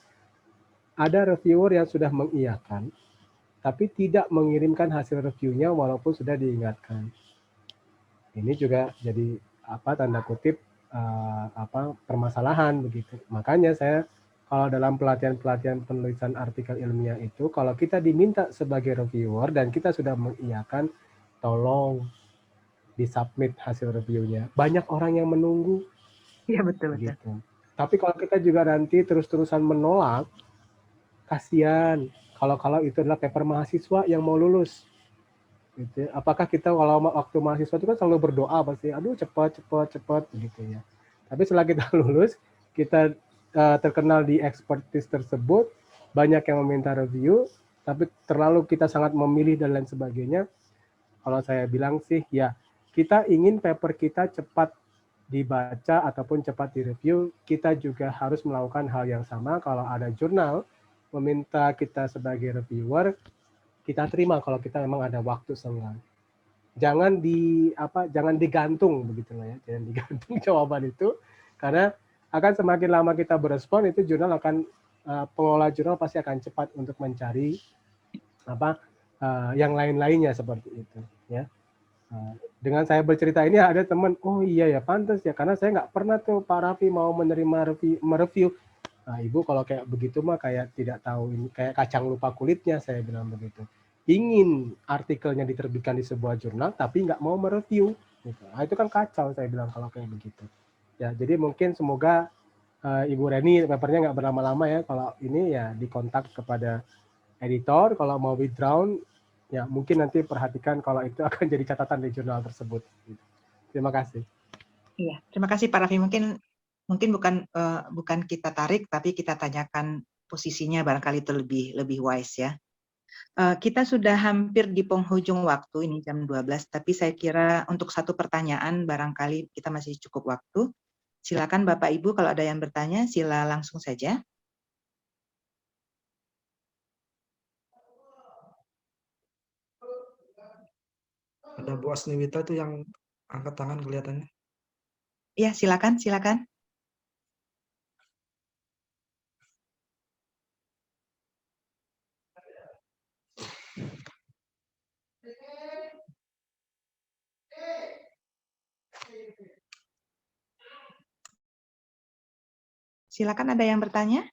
ada reviewer yang sudah mengiyakan tapi tidak mengirimkan hasil reviewnya walaupun sudah diingatkan. Ini juga jadi tanda kutip permasalahan begitu. Makanya saya kalau dalam pelatihan penulisan artikel ilmiah itu, kalau kita diminta sebagai reviewer dan kita sudah mengiyakan, tolong disubmit hasil reviewnya. Banyak orang yang menunggu. Iya, betul. Gitu. Tapi kalau kita juga nanti terus-terusan menolak, kasihan. Kalau itu adalah paper mahasiswa yang mau lulus. Gitu. Apakah kita kalau waktu mahasiswa itu kan selalu berdoa pasti, aduh cepat gitu ya. Tapi setelah kita lulus, kita terkenal di expertise tersebut, banyak yang meminta review, tapi terlalu kita sangat memilih dan lain sebagainya. Kalau saya bilang sih, ya kita ingin paper kita cepat dibaca ataupun cepat direview, kita juga harus melakukan hal yang sama. Kalau ada jurnal meminta kita sebagai reviewer, kita terima kalau kita memang ada waktu senggang. Jangan digantung begitu lah ya, jangan digantung jawaban itu, karena akan semakin lama kita berespon itu jurnal akan pengelola jurnal pasti akan cepat untuk mencari yang lain-lainnya seperti itu ya. Dengan saya bercerita ini ada teman, oh iya ya pantas ya, karena saya nggak pernah tuh Pak Raffi mau menerima mereview. Nah, Ibu kalau kayak begitu mah kayak tidak tahu ini, kayak kacang lupa kulitnya, saya bilang begitu. Ingin artikelnya diterbitkan di sebuah jurnal tapi nggak mau mereview. Gitu. Nah, itu kan kacau, saya bilang kalau kayak begitu. Ya, jadi mungkin semoga Ibu Reni papernya nggak berlama-lama ya. Kalau ini ya dikontak kepada editor, kalau mau withdrawn ya mungkin nanti perhatikan kalau itu akan jadi catatan di jurnal tersebut. Terima kasih. Iya, terima kasih Pak Raffi. Mungkin bukan kita tarik, tapi kita tanyakan posisinya, barangkali itu lebih wise ya. Kita sudah hampir di penghujung waktu, ini jam 12, tapi saya kira untuk satu pertanyaan barangkali kita masih cukup waktu. Silakan Bapak Ibu kalau ada yang bertanya, sila langsung saja. Ada Bu Asniwita tuh yang angkat tangan kelihatannya. Ya, silakan, silakan. Silakan, ada yang bertanya?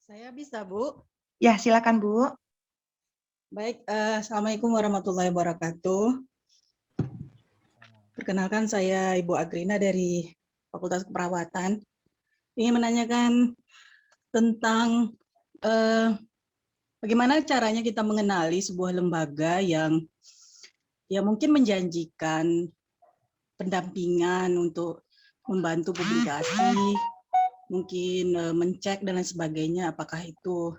Saya bisa, Bu. Ya, silakan Bu. Baik, Assalamualaikum warahmatullahi wabarakatuh. Perkenalkan, saya Ibu Agrina dari Fakultas Keperawatan. Ingin menanyakan tentang bagaimana caranya kita mengenali sebuah lembaga yang mungkin menjanjikan pendampingan untuk membantu publikasi, mungkin mencek dan lain sebagainya, apakah itu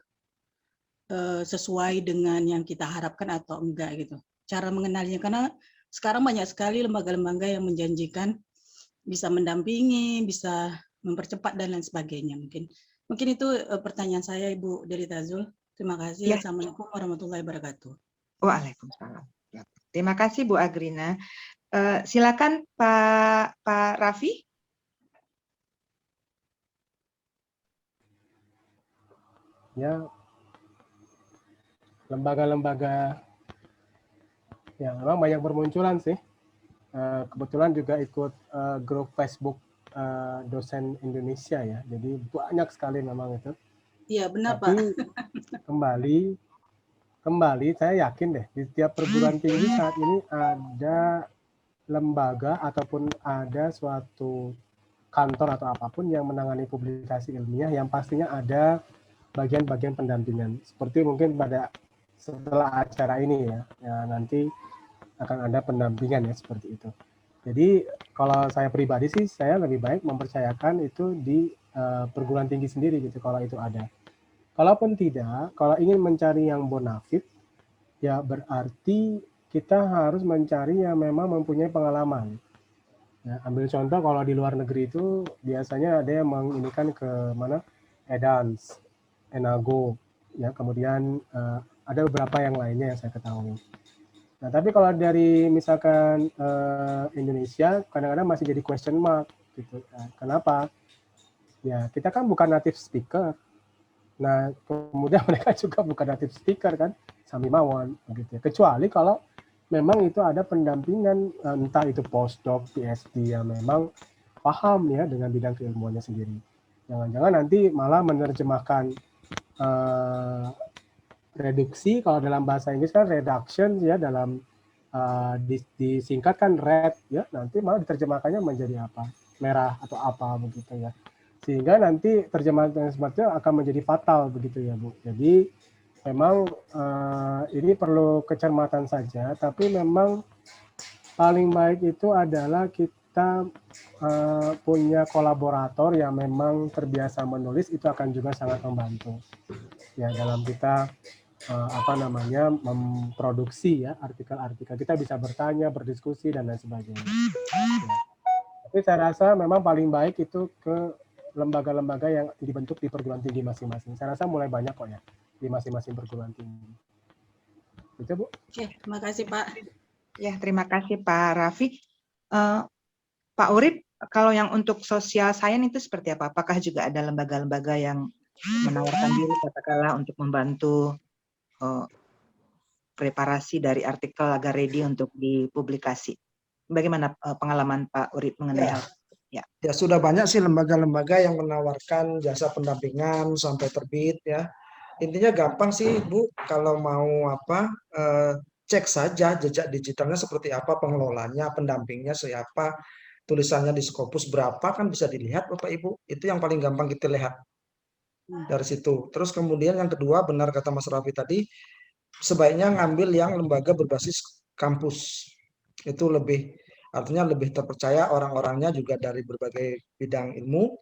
sesuai dengan yang kita harapkan atau enggak gitu. Cara mengenalinya, karena sekarang banyak sekali lembaga-lembaga yang menjanjikan bisa mendampingi, bisa mempercepat dan lain sebagainya. Mungkin itu pertanyaan saya, Ibu Delita Zul. Terima kasih. Ya. Assalamualaikum warahmatullahi wabarakatuh. Waalaikumsalam. Terima kasih Bu Agrina. Silakan Pak Raffi. Ya, lembaga-lembaga yang memang banyak bermunculan sih. Kebetulan juga ikut grup Facebook dosen Indonesia ya, jadi banyak sekali memang itu. Iya, benar, Tapi Pak. kembali saya yakin deh di tiap perguruan tinggi saat ini ada lembaga ataupun ada suatu kantor atau apapun yang menangani publikasi ilmiah yang pastinya ada bagian-bagian pendampingan. Seperti mungkin pada setelah acara ini ya nanti akan ada pendampingan ya seperti itu. Jadi kalau saya pribadi sih saya lebih baik mempercayakan itu di perguruan tinggi sendiri gitu kalau itu ada. Kalaupun tidak, kalau ingin mencari yang bonafit, ya berarti kita harus mencari yang memang mempunyai pengalaman. Ya, ambil contoh kalau di luar negeri itu biasanya ada yang menginikan ke mana Edans, Enago, ya kemudian ada beberapa yang lainnya yang saya ketahui. Nah tapi kalau dari misalkan Indonesia kadang-kadang masih jadi question mark gitu. Kenapa? Ya kita kan bukan native speaker. Nah, kemudian mereka juga bukan native speaker kan, Sami Mawon begitu ya. Kecuali kalau memang itu ada pendampingan entah itu postdoc, PhD yang memang paham ya dengan bidang keilmuannya sendiri. Jangan-jangan nanti malah menerjemahkan reduksi, kalau dalam bahasa Inggris kan reduction ya, dalam disingkatkan red ya, nanti malah diterjemahkannya menjadi apa? Merah atau apa begitu ya. Sehingga nanti terjemahan yang seperti itu akan menjadi fatal begitu ya Bu. Jadi memang ini perlu kecermatan saja, tapi memang paling baik itu adalah kita punya kolaborator yang memang terbiasa menulis, itu akan juga sangat membantu ya dalam kita memproduksi ya artikel-artikel. Kita bisa bertanya, berdiskusi dan lain sebagainya. Ya. Tapi saya rasa memang paling baik itu ke lembaga-lembaga yang dibentuk di perguruan tinggi masing-masing. Saya rasa mulai banyak kok ya di masing-masing perguruan tinggi. Itu Bu. Oke, terima kasih Pak. Ya, terima kasih Pak Raffi. Pak Urip, kalau yang untuk sosial sains itu seperti apa? Apakah juga ada lembaga-lembaga yang menawarkan diri katakanlah untuk membantu preparasi dari artikel agar ready untuk dipublikasi? Bagaimana pengalaman Pak Urip mengenai hal itu? Ya sudah banyak sih lembaga-lembaga yang menawarkan jasa pendampingan sampai terbit ya. Intinya gampang sih Bu, kalau mau cek saja jejak digitalnya seperti apa, pengelolanya, pendampingnya siapa, tulisannya di Scopus berapa kan bisa dilihat Bapak Ibu. Itu yang paling gampang kita lihat dari situ. Terus kemudian yang kedua, benar kata Mas Raffi tadi, sebaiknya ngambil yang lembaga berbasis kampus. Itu artinya lebih terpercaya, orang-orangnya juga dari berbagai bidang ilmu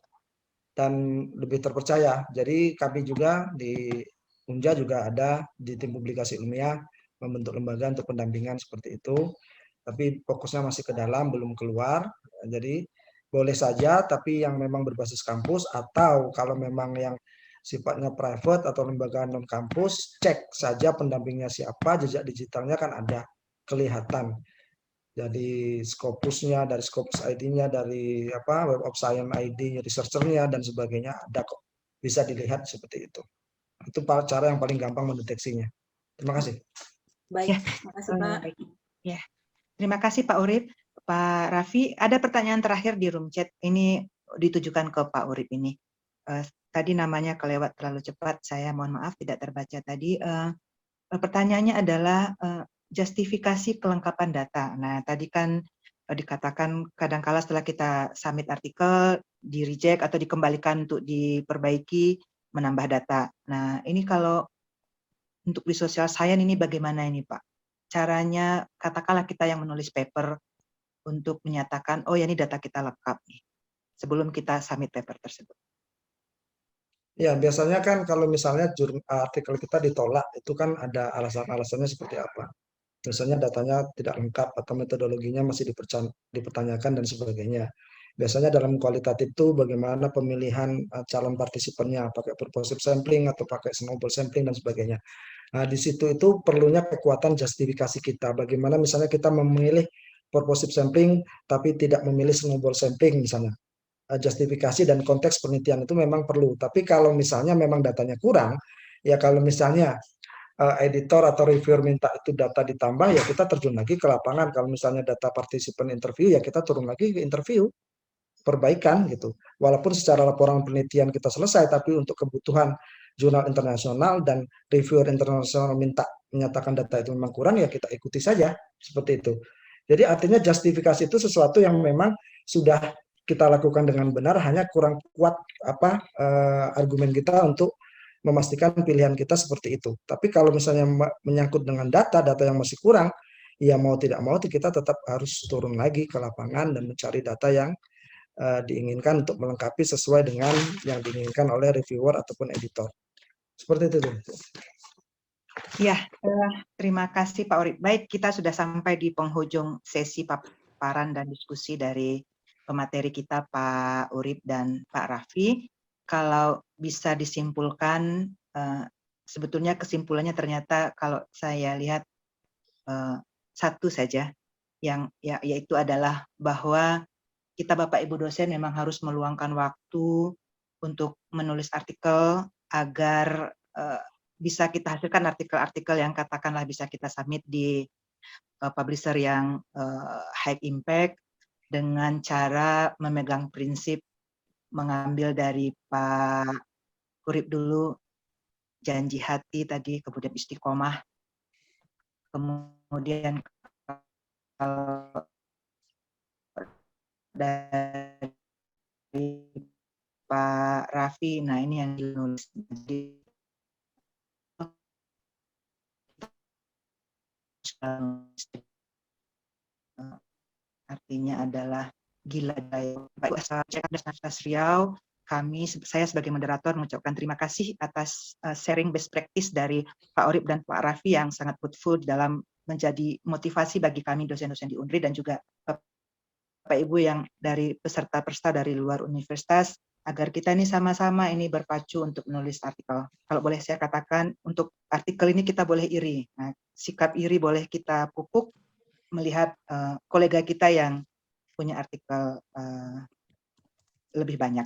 dan lebih terpercaya. Jadi kami juga di Unja juga ada di tim publikasi ilmiah membentuk lembaga untuk pendampingan seperti itu. tapi fokusnya masih ke dalam, belum keluar. Jadi boleh saja, tapi yang memang berbasis kampus, atau kalau memang yang sifatnya private atau lembaga non kampus, cek saja pendampingnya siapa, jejak digitalnya kan ada kelihatan. Jadi Scopusnya, dari Scopus ID-nya, dari Web of Science ID, researcher-nya dan sebagainya ada kok. Bisa dilihat seperti itu. Itu cara yang paling gampang mendeteksinya. Terima kasih. Baik, Ya, terima kasih Pak. baik. Ya, terima kasih Pak Urip. Pak Raffi, ada pertanyaan terakhir di room chat. Ini ditujukan ke Pak Urip ini. Tadi namanya kelewat terlalu cepat. Saya mohon maaf tidak terbaca tadi. Pertanyaannya adalah justifikasi kelengkapan data. Nah, tadi kan dikatakan kadangkala setelah kita submit artikel, di reject atau dikembalikan untuk diperbaiki, menambah data. Nah, ini kalau untuk di social science ini bagaimana ini Pak? Caranya, katakanlah kita yang menulis paper untuk menyatakan, oh ya ini data kita lengkap nih, sebelum kita submit paper tersebut. Ya, biasanya kan kalau misalnya artikel kita ditolak, itu kan ada alasan-alasannya seperti apa. Biasanya datanya tidak lengkap atau metodologinya masih dipertanyakan dan sebagainya. Biasanya dalam kualitatif itu bagaimana pemilihan calon partisipannya, pakai purposive sampling atau pakai snowball sampling dan sebagainya. Nah, di situ itu perlunya kekuatan justifikasi kita. Bagaimana misalnya kita memilih purposive sampling tapi tidak memilih snowball sampling misalnya. Justifikasi dan konteks penelitian itu memang perlu. Tapi kalau misalnya memang datanya kurang, ya kalau misalnya editor atau reviewer minta itu data ditambah, ya kita terjun lagi ke lapangan. Kalau misalnya data partisipan interview, ya kita turun lagi ke interview, perbaikan gitu. Walaupun secara laporan penelitian kita selesai, tapi untuk kebutuhan jurnal internasional dan reviewer internasional minta menyatakan data itu memang kurang, ya kita ikuti saja seperti itu. Jadi artinya justifikasi itu sesuatu yang memang sudah kita lakukan dengan benar, hanya kurang kuat argumen kita untuk memastikan pilihan kita seperti itu. Tapi kalau misalnya menyangkut dengan data yang masih kurang, ya mau tidak mau kita tetap harus turun lagi ke lapangan dan mencari data yang diinginkan untuk melengkapi sesuai dengan yang diinginkan oleh reviewer ataupun editor. Seperti itu. Ya, terima kasih Pak Urip. Baik, kita sudah sampai di penghujung sesi paparan dan diskusi dari pemateri kita Pak Urip dan Pak Raffi. Kalau bisa disimpulkan, sebetulnya kesimpulannya ternyata kalau saya lihat satu saja, yang yaitu adalah bahwa kita Bapak Ibu dosen memang harus meluangkan waktu untuk menulis artikel agar bisa kita hasilkan artikel-artikel yang katakanlah bisa kita submit di publisher yang high impact, dengan cara memegang prinsip mengambil dari Pak Urip dulu, janji hati tadi, kemudian istiqomah, kemudian dari Pak Raffi, nah ini yang dinulis. Jadi, artinya adalah gila daya. Baik, Universitas Riau, saya sebagai moderator mengucapkan terima kasih atas sharing best practice dari Pak Urip dan Pak Raffi yang sangat fruitful dalam menjadi motivasi bagi kami dosen-dosen di UNRI dan juga Bapak Ibu yang dari peserta-peserta dari luar universitas, agar kita ini sama-sama ini berpacu untuk menulis artikel. Kalau boleh saya katakan, untuk artikel ini kita boleh iri. Nah, sikap iri boleh kita pupuk melihat kolega kita yang punya artikel lebih banyak.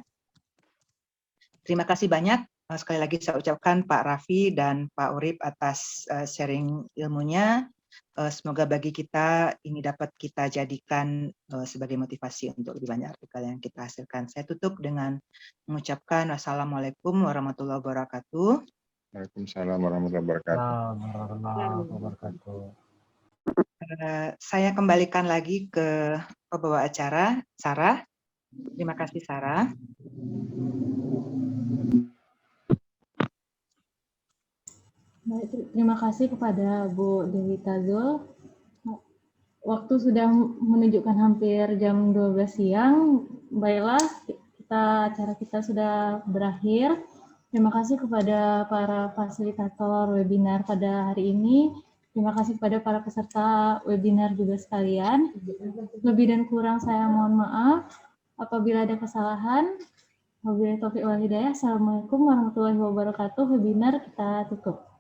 Terima kasih banyak. Sekali lagi saya ucapkan Pak Raffi dan Pak Urip atas sharing ilmunya. Semoga bagi kita ini dapat kita jadikan sebagai motivasi untuk lebih banyak artikel yang kita hasilkan. Saya tutup dengan mengucapkan wassalamualaikum warahmatullahi wabarakatuh. Waalaikumsalam warahmatullahi wabarakatuh. Saya kembalikan lagi ke pembawa acara, Sarah. Terima kasih, Sarah. Baik, terima kasih kepada Bu Dewi Tazul. Waktu sudah menunjukkan hampir jam 12 siang. Baiklah, acara kita sudah berakhir. Terima kasih kepada para fasilitator webinar pada hari ini. Terima kasih kepada para peserta webinar juga sekalian. Lebih dan kurang saya mohon maaf. Apabila ada kesalahan, wabillahi taufiq wal hidayah. Assalamualaikum warahmatullahi wabarakatuh. Webinar kita tutup.